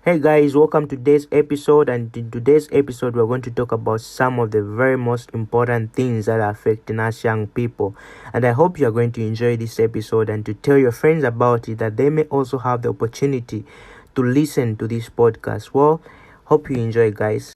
Hey guys, welcome to today's episode. And in today's episode, we're going to talk about some of the very most important things that are affecting us young people. And I hope you're going to enjoy this episode and to tell your friends about it, that they may also have the opportunity to listen to this podcast. Well, hope you enjoy, guys.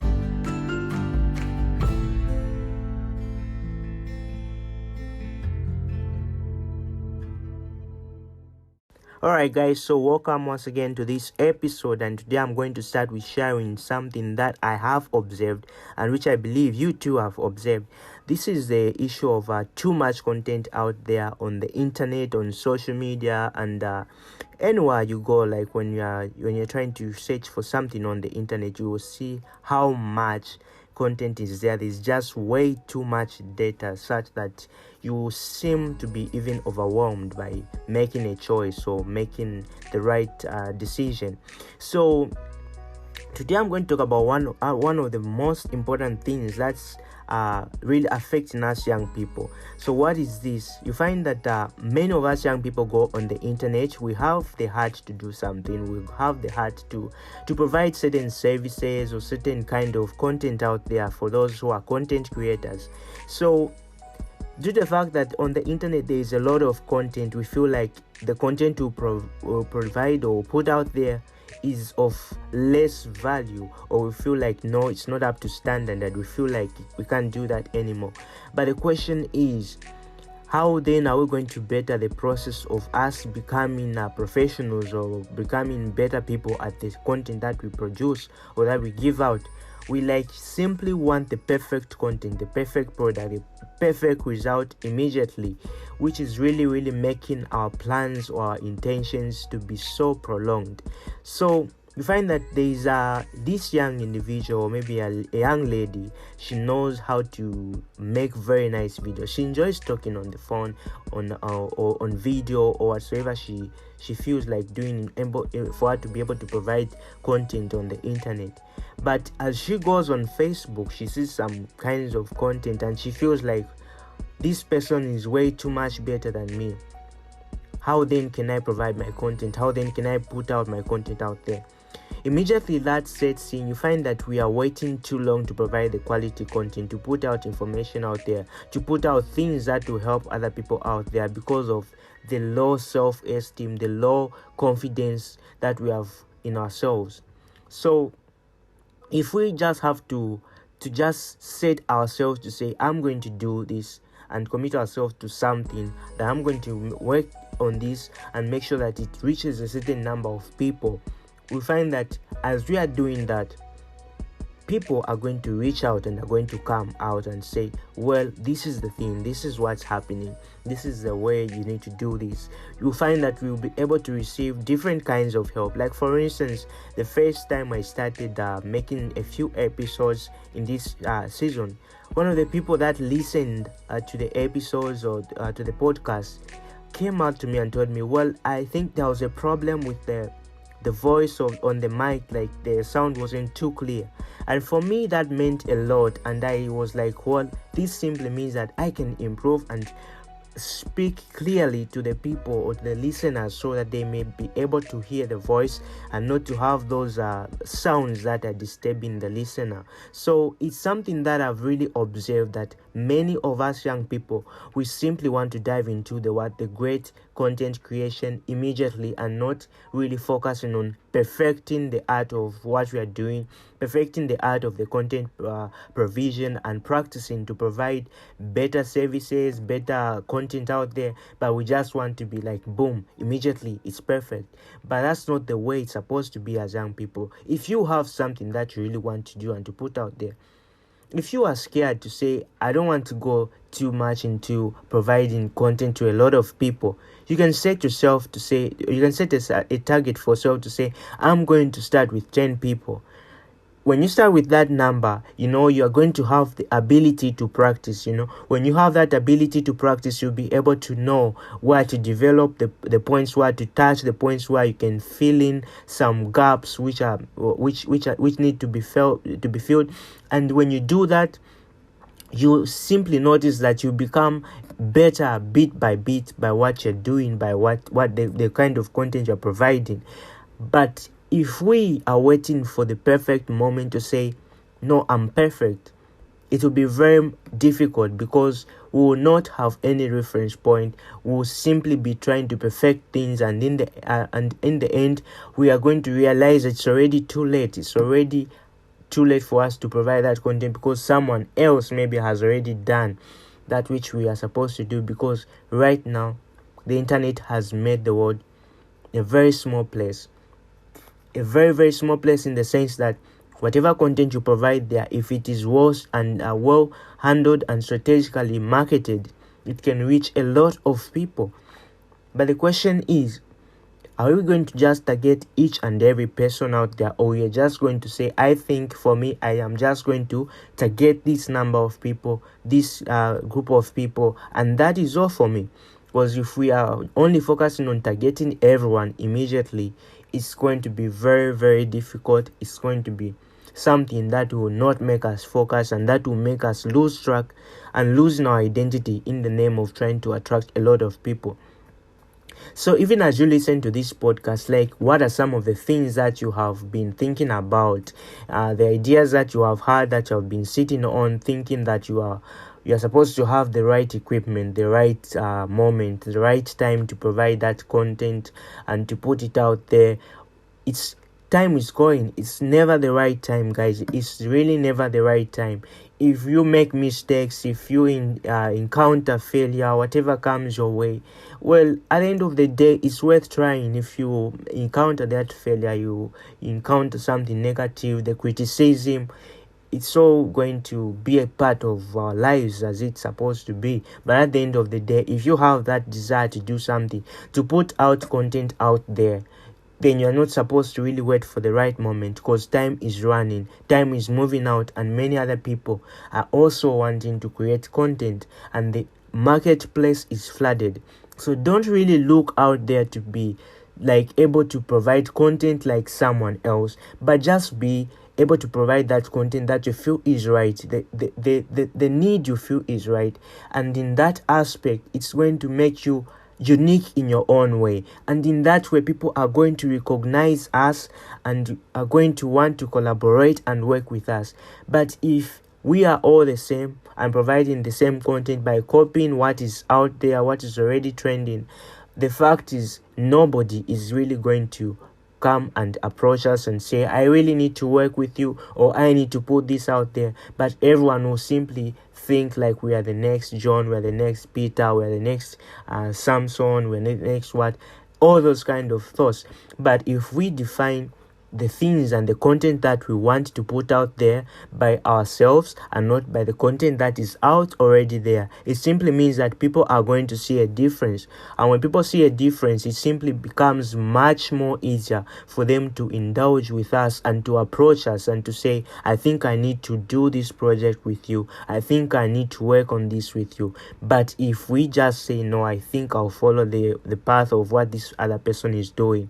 Alright guys, so welcome once again to this episode, and today I'm going to start with sharing something that I have observed and which I believe you too have observed. This is the issue of too much content out there on the internet, on social media, and anywhere you go. Like when you're trying to search for something on the internet, you will see how much content is there. There's just way too much data, such that you seem to be even overwhelmed by making a choice or making the right decision. So today I'm going to talk about one of the most important things that's really affecting us young people. So what is this? You find that many of us young people go on the internet. We have the heart to do something. We have the heart to provide certain services or certain kind of content out there for those who are content creators. So due to the fact that on the internet there is a lot of content, we feel like the content we provide or put out there is of less value, or we feel like no, it's not up to standard, that we feel like we can't do that anymore. But the question is, how then are we going to better the process of us becoming professionals or becoming better people at the content that we produce or that we give out? We simply want the perfect content, the perfect product, the perfect result immediately, which is really making our plans or our intentions to be so prolonged. So you find that there is this young individual, or maybe a young lady. She knows how to make very nice videos. She enjoys talking on the phone, or on video, or whatsoever she feels like doing for her to be able to provide content on the internet. But as she goes on Facebook, she sees some kinds of content and she feels like this person is way too much better than me. How then can I provide my content? How then can I put out my content out there? Immediately that sets in, you find that we are waiting too long to provide the quality content, to put out information out there, to put out things that will help other people out there, because of the low self-esteem, the low confidence that we have in ourselves. So if we just have to just set ourselves to say, I'm going to do this, and commit ourselves to something, that I'm going to work on this and make sure that it reaches a certain number of people, we find that as we are doing that, people are going to reach out and are going to come out and say, well, this is the thing, this is what's happening, this is the way you need to do this. You'll find that we'll be able to receive different kinds of help. Like for instance, the first time I started making a few episodes in this season, one of the people that listened to the episodes or to the podcast came out to me and told me, well, I think there was a problem with the voice on the mic, like the sound wasn't too clear. And for me that meant a lot, and I was like, well, this simply means that I can improve and speak clearly to the people or the listeners, so that they may be able to hear the voice and not to have those sounds that are disturbing the listener. So it's something that I've really observed, that many of us young people, we simply want to dive into the great content creation immediately, and not really focusing on perfecting the art of what we are doing, perfecting the art of the content provision, and practicing to provide better services, better content out there. But we just want to be like, boom, immediately it's perfect. But that's not the way it's supposed to be as young people. If you have something that you really want to do and to put out there, if you are scared to say, I don't want to go too much into providing content to a lot of people, you can set yourself to say, you can set a target for yourself to say, I'm going to start with 10 people. When you start with that number, you are going to have the ability to practice. When you have that ability to practice, you'll be able to know where to develop the points, where to touch the points, where you can fill in some gaps which need to be filled. And when you do that, you simply notice that you become better bit by bit by what you're doing, by what the kind of content you're providing. But if we are waiting for the perfect moment to say, no, I'm perfect, it will be very difficult because we will not have any reference point. We will simply be trying to perfect things, and in the end, we are going to realize it's already too late. It's already too late for us to provide that content because someone else maybe has already done that which we are supposed to do. Because right now, the internet has made the world a very small place. A very, very small place, in the sense that whatever content you provide there, if it is well handled and strategically marketed, it can reach a lot of people. But the question is, are we going to just target each and every person out there, or we are just going to say, I think for me, I am just going to target this number of people, this group of people, and that is all for me? Because if we are only focusing on targeting everyone immediately, it's going to be very, very difficult. It's going to be something that will not make us focus, and that will make us lose track and losing our identity in the name of trying to attract a lot of people. So even as you listen to this podcast, like, what are some of the things that you have been thinking about, the ideas that you have had, that you have been sitting on, thinking that you are supposed to have the right equipment, the right moment, the right time to provide that content and to put it out there? Time is going. It's never the right time, guys. It's really never the right time. If you make mistakes, if you encounter failure, whatever comes your way, well, at the end of the day, it's worth trying. If you encounter that failure, you encounter something negative, the criticism, it's all going to be a part of our lives as it's supposed to be. But at the end of the day, if you have that desire to do something, to put out content out there, then you're not supposed to really wait for the right moment, because time is running, time is moving out, and many other people are also wanting to create content, and the marketplace is flooded. So don't really look out there to be able to provide content like someone else, but just be able to provide that content that you feel is right, the need you feel is right. And in that aspect, it's going to make you unique in your own way, and in that way people are going to recognize us and are going to want to collaborate and work with us. But if we are all the same and providing the same content by copying what is out there, what is already trending, the fact is nobody is really going to come and approach us and say, I really need to work with you, or I need to put this out there. But everyone will simply think like we are the next John, we're the next Peter, we're the next Samson, we're the next what, all those kind of thoughts. But if we define the things and the content that we want to put out there by ourselves and not by the content that is out already there, it simply means that people are going to see a difference. And when people see a difference, it simply becomes much more easier for them to indulge with us and to approach us and to say, I think I need to do this project with you, I think I need to work on this with you. But if we just say, no, I think I'll follow the path of what this other person is doing,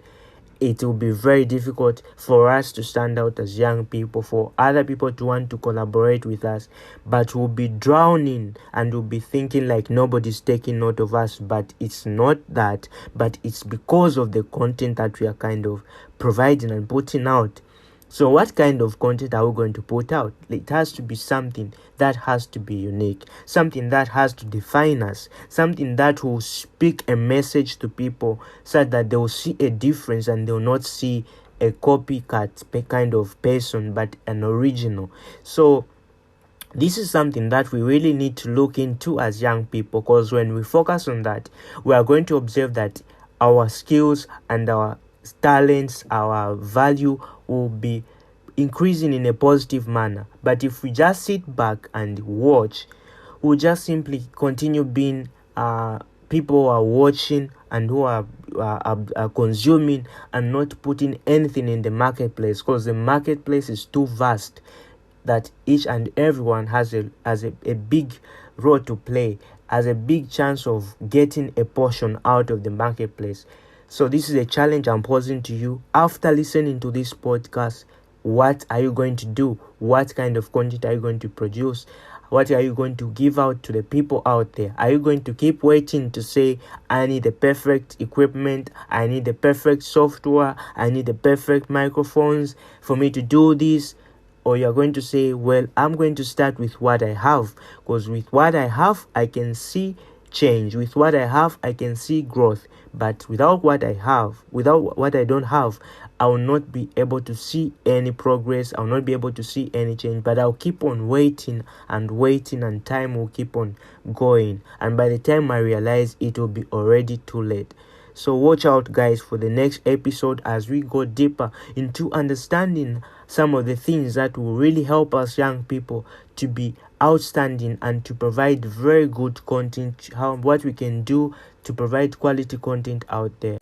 it will be very difficult for us to stand out as young people, for other people to want to collaborate with us. But we'll be drowning and we'll be thinking like nobody's taking note of us. But it's not that, but it's because of the content that we are kind of providing and putting out. So what kind of content are we going to put out? It has to be something that has to be unique, something that has to define us, something that will speak a message to people so that they will see a difference and they will not see a copycat kind of person, but an original. So this is something that we really need to look into as young people, because when we focus on that, we are going to observe that our skills and our talents, our value will be increasing in a positive manner. But if we just sit back and watch, we'll just simply continue being people who are watching and who are consuming and not putting anything in the marketplace, because the marketplace is too vast that each and everyone has a big role to play, has a big chance of getting a portion out of the marketplace. So this is a challenge I'm posing to you. After listening to this podcast, what are you going to do? What kind of content are you going to produce? What are you going to give out to the people out there? Are you going to keep waiting to say, I need the perfect equipment, I need the perfect software, I need the perfect microphones for me to do this? Or you're going to say, well, I'm going to start with what I have, because with what I have, I can see change. With what I have, I can see growth. But without what I don't have, I will not be able to see any progress. I will not be able to see any change. But I'll keep on waiting, and time will keep on going. And by the time I realize, it will be already too late. So watch out, guys, for the next episode as we go deeper into understanding some of the things that will really help us young people to be outstanding and to provide very good content, what we can do to provide quality content out there.